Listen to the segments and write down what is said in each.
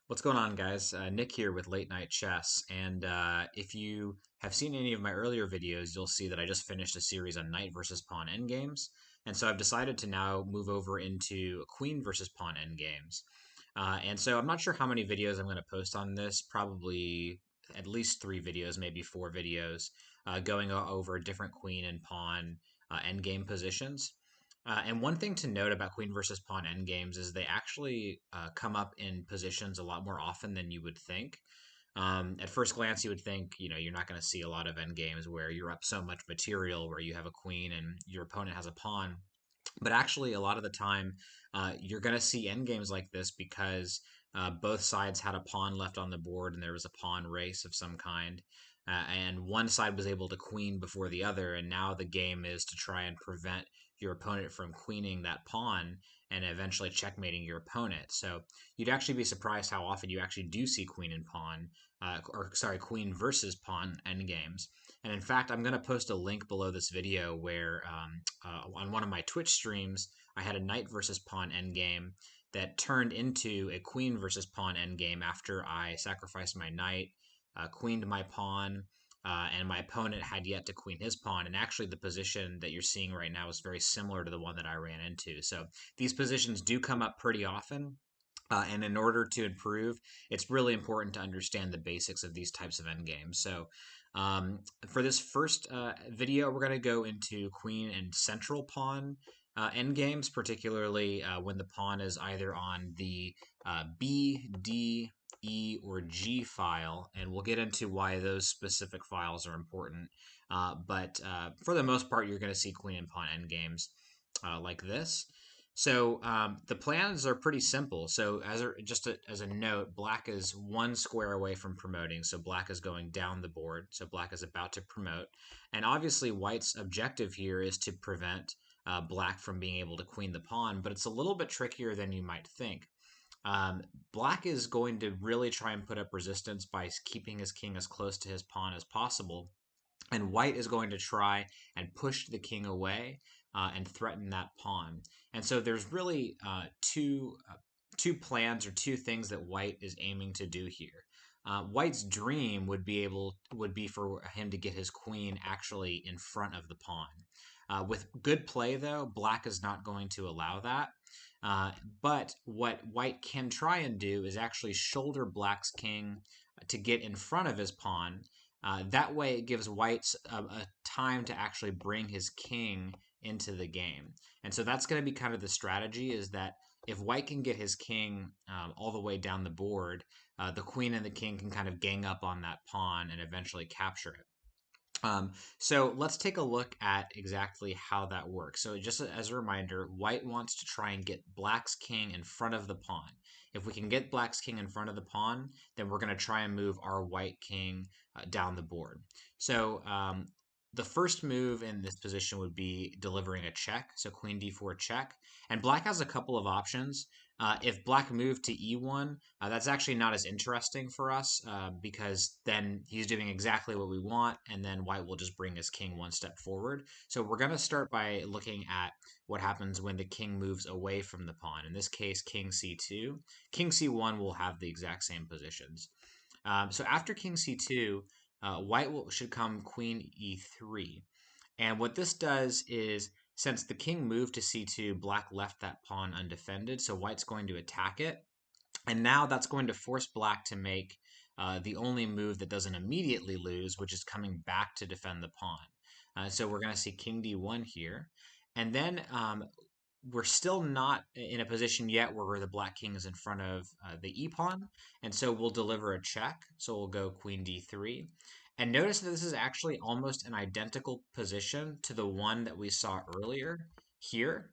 What's going on, guys? Nick here with Late Night Chess. And if you have seen any of my earlier videos, you'll see that I just finished a series on knight versus pawn endgames. And so I've decided to now move over into queen versus pawn endgames. And so I'm not sure how many videos I'm going to post on this, probably at least 3 videos, maybe 4 videos, going over different queen and pawn endgame positions. And one thing to note about queen versus pawn endgames is they actually come up in positions a lot more often than you would think. At first glance, you would think, you're not going to see a lot of endgames where you're up so much material where you have a queen and your opponent has a pawn. But actually, a lot of the time, you're going to see endgames like this because both sides had a pawn left on the board and there was a pawn race of some kind. And one side was able to queen before the other, and now the game is to try and prevent your opponent from queening that pawn and eventually checkmating your opponent. So you'd actually be surprised how often you actually do see queen and pawn, or sorry, queen versus pawn endgames. And in fact, I'm going to post a link below this video where on one of my Twitch streams, I had a knight versus pawn endgame that turned into a queen versus pawn endgame after I sacrificed my knight, queened my pawn, and my opponent had yet to queen his pawn. And actually, the position that you're seeing right now is very similar to the one that I ran into. So these positions do come up pretty often. And in order to improve, it's really important to understand the basics of these types of endgames. So, for this first video, we're going to go into queen and central pawn endgames, particularly when the pawn is either on the B, D, E, or G file, and we'll get into why those specific files are important. But for the most part, you're going to see queen and pawn endgames like this. So the plans are pretty simple. So as a note, black is 1 square away from promoting. So black is going down the board. So black is about to promote. And obviously white's objective here is to prevent black from being able to queen the pawn, but it's a little bit trickier than you might think. Black is going to really try and put up resistance by keeping his king as close to his pawn as possible. And white is going to try and push the king away and threaten that pawn. And so there's really two plans or two things that white is aiming to do here. White's dream would be for him to get his queen actually in front of the pawn. With good play, though, black is not going to allow that. But what white can try and do is actually shoulder black's king to get in front of his pawn. That way, it gives white a time to actually bring his king into the game. And so that's going to be kind of the strategy, is that if white can get his king all the way down the board, the queen and the king can kind of gang up on that pawn and eventually capture it. So let's take a look at exactly how that works. So just as a reminder, white wants to try and get black's king in front of the pawn. If we can get black's king in front of the pawn, then we're going to try and move our white king down the board. So the first move in this position would be delivering a check, so queen d4 check. And black has a couple of options. If black moved to e1, that's actually not as interesting for us because then he's doing exactly what we want, and then white will just bring his king 1 step forward. So we're going to start by looking at what happens when the king moves away from the pawn. In this case, king c2. King c1 will have the exact same positions. So after king c2, should come queen e3. And what this does is, since the king moved to c2, black left that pawn undefended, so white's going to attack it. And now that's going to force black to make the only move that doesn't immediately lose, which is coming back to defend the pawn. So we're going to see king d1 here. And then we're still not in a position yet where the black king is in front of the e-pawn, and so we'll deliver a check. So we'll go queen d3. And notice that this is actually almost an identical position to the one that we saw earlier here,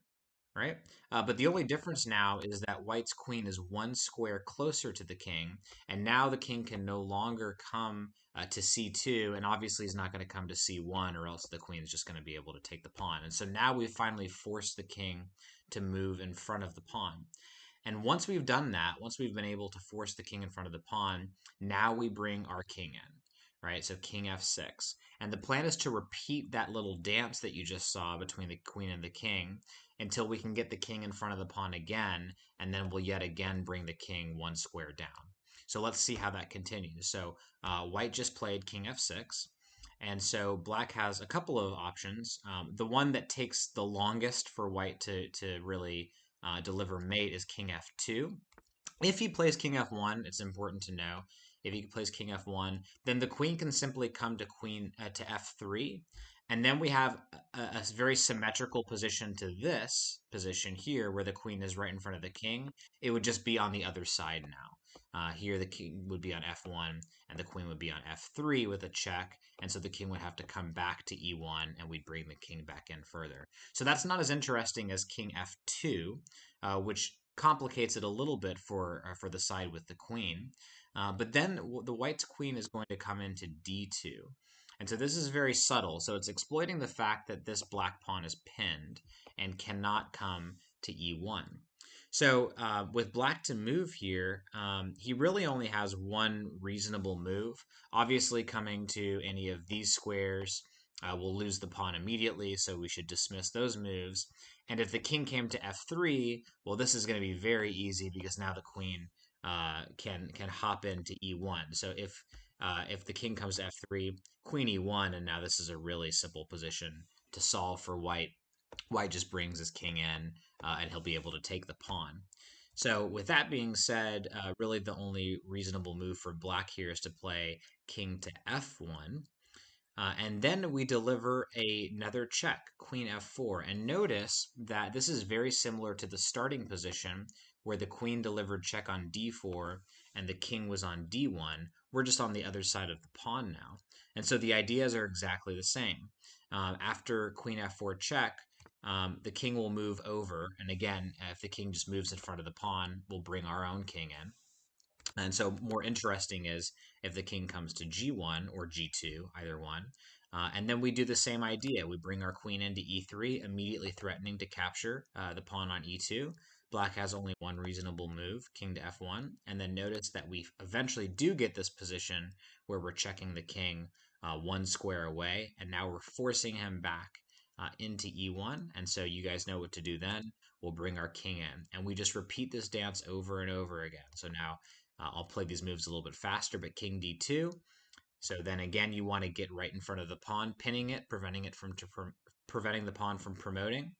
right? But the only difference now is that white's queen is 1 square closer to the king, and now the king can no longer come to c2, and obviously he's not going to come to c1, or else the queen is just going to be able to take the pawn. And so now we've finally forced the king to move in front of the pawn. And once we've done that, once we've been able to force the king in front of the pawn, now we bring our king in, right? So king f6. And the plan is to repeat that little dance that you just saw between the queen and the king until we can get the king in front of the pawn again, and then we'll yet again bring the king 1 square down. So let's see how that continues. So white just played king f6. And so black has a couple of options. The one that takes the longest for white to really deliver mate is king f2. If he plays king f1, it's important to know. If he plays king f1, then the queen can simply come to queen to f3, and then we have a very symmetrical position to this position here, where the queen is right in front of the king. It would just be on the other side now. Here the king would be on f1, and the queen would be on f3 with a check, and so the king would have to come back to e1, and we'd bring the king back in further. So that's not as interesting as king f2, which complicates it a little bit for the side with the queen. But then the white's queen is going to come into d2. And so this is very subtle. So it's exploiting the fact that this black pawn is pinned and cannot come to e1. So with black to move here, he really only has one reasonable move. Obviously, coming to any of these squares will lose the pawn immediately, so we should dismiss those moves. And if the king came to f3, well, this is going to be very easy because now the queen can hop into e1. So if the king comes to f3, queen e1, and now this is a really simple position to solve for white. White just brings his king in, and he'll be able to take the pawn. So with that being said, really the only reasonable move for black here is to play king to f1. And then we deliver another check, queen f4. And notice that this is very similar to the starting position where the queen delivered check on d4 and the king was on d1. We're just on the other side of the pawn now. And so the ideas are exactly the same. After queen f4 check, the king will move over. And again, if the king just moves in front of the pawn, we'll bring our own king in. And so more interesting is if the king comes to g1 or g2, either one. And then we do the same idea. We bring our queen into e3, immediately threatening to capture the pawn on e2. Black has only one reasonable move, king to f1. And then notice that we eventually do get this position where we're checking the king one square away. And now we're forcing him back into e1. And so you guys know what to do then. We'll bring our king in. And we just repeat this dance over and over again. So now I'll play these moves a little bit faster, but king d2. So then again, you want to get right in front of the pawn, pinning it, preventing the pawn from promoting.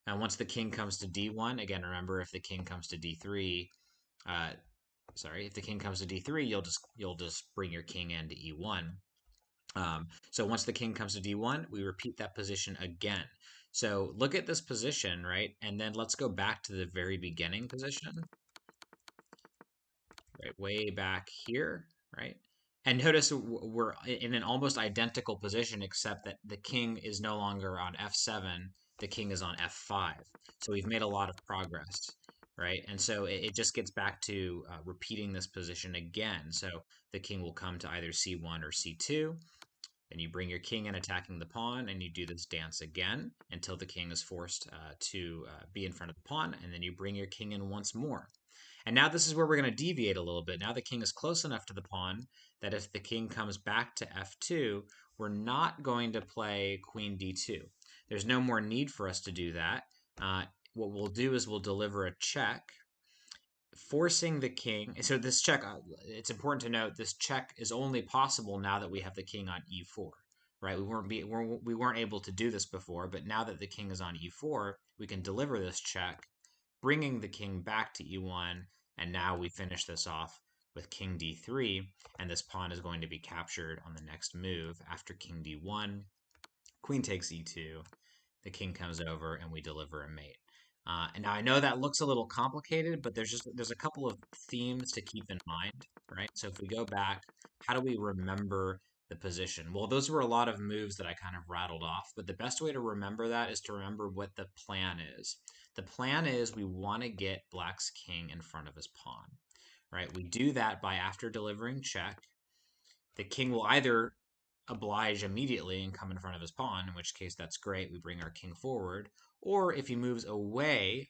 And once the king comes to d1, again, remember if the king comes to d3, if the king comes to d3, you'll just bring your king into e1. So once the king comes to d1, we repeat that position again. So look at this position, right? And then let's go back to the very beginning position. Right, way back here, right? And notice we're in an almost identical position, except that the king is no longer on f7, the king is on f5. So we've made a lot of progress, right? And so it just gets back to repeating this position again. So the king will come to either c1 or c2. Then you bring your king in attacking the pawn, and you do this dance again until the king is forced to be in front of the pawn, and then you bring your king in once more. And now this is where we're going to deviate a little bit. Now the king is close enough to the pawn that if the king comes back to f2, we're not going to play queen d2. There's no more need for us to do that. What we'll do is we'll deliver a check, forcing the king. So this check, it's important to note, this check is only possible now that we have the king on e4. Right, we weren't able to do this before, but now that the king is on e4, we can deliver this check, bringing the king back to e1, and now we finish this off with king d3, and this pawn is going to be captured on the next move after king d1. Queen takes e2, the king comes over, and we deliver a mate. And now I know that looks a little complicated, but there's a couple of themes to keep in mind, right? So if we go back, how do we remember the position? Well, those were a lot of moves that I kind of rattled off, but the best way to remember that is to remember what the plan is. The plan is we want to get black's king in front of his pawn, right? We do that by after delivering check, the king will either oblige immediately and come in front of his pawn, in which case that's great, we bring our king forward, or if he moves away,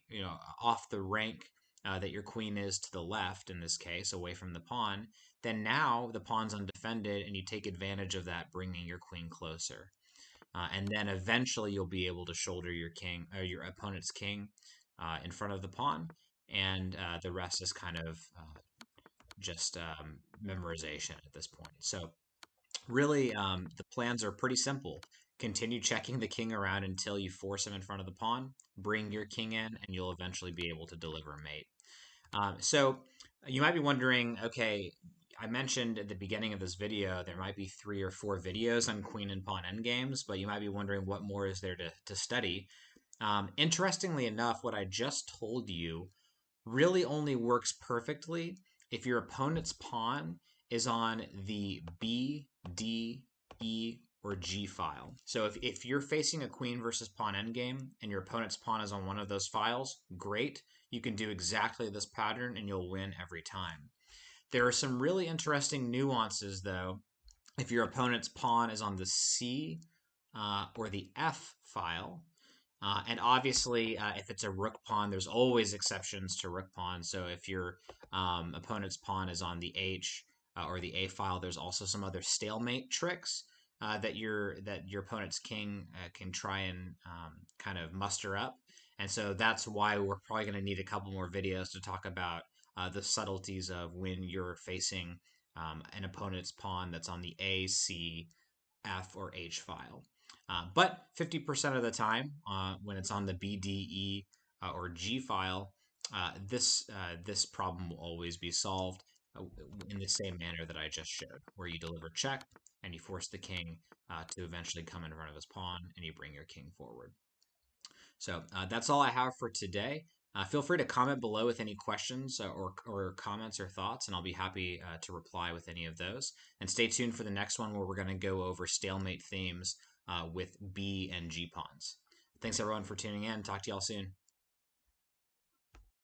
off the rank that your queen is to the left, in this case, away from the pawn, then now the pawn's undefended and you take advantage of that, bringing your queen closer. And then eventually you'll be able to shoulder your king or your opponent's king in front of the pawn, and the rest is kind of just memorization at this point. So really, the plans are pretty simple. Continue checking the king around until you force him in front of the pawn. Bring your king in, and you'll eventually be able to deliver mate. So you might be wondering, okay, I mentioned at the beginning of this video there might be 3 or 4 videos on queen and pawn endgames, but you might be wondering what more is there to study. Interestingly enough, what I just told you really only works perfectly if your opponent's pawn is on the B, D, E, or G file. So if you're facing a queen versus pawn endgame and your opponent's pawn is on one of those files, great. You can do exactly this pattern and you'll win every time. There are some really interesting nuances, though, if your opponent's pawn is on the C or the F file. And obviously, if it's a rook pawn, there's always exceptions to rook pawn. So if your opponent's pawn is on the H or the A file, there's also some other stalemate tricks that your opponent's king can try and kind of muster up. And so that's why we're probably going to need a couple more videos to talk about the subtleties of when you're facing an opponent's pawn that's on the A, C, F, or H file. But 50% of the time, when it's on the B, D, E, or G file, this problem will always be solved in the same manner that I just showed, where you deliver check and you force the king to eventually come in front of his pawn and you bring your king forward. So that's all I have for today. Feel free to comment below with any questions or comments or thoughts, and I'll be happy to reply with any of those. And stay tuned for the next one where we're going to go over stalemate themes with B and G pawns. Thanks everyone for tuning in. Talk to y'all soon.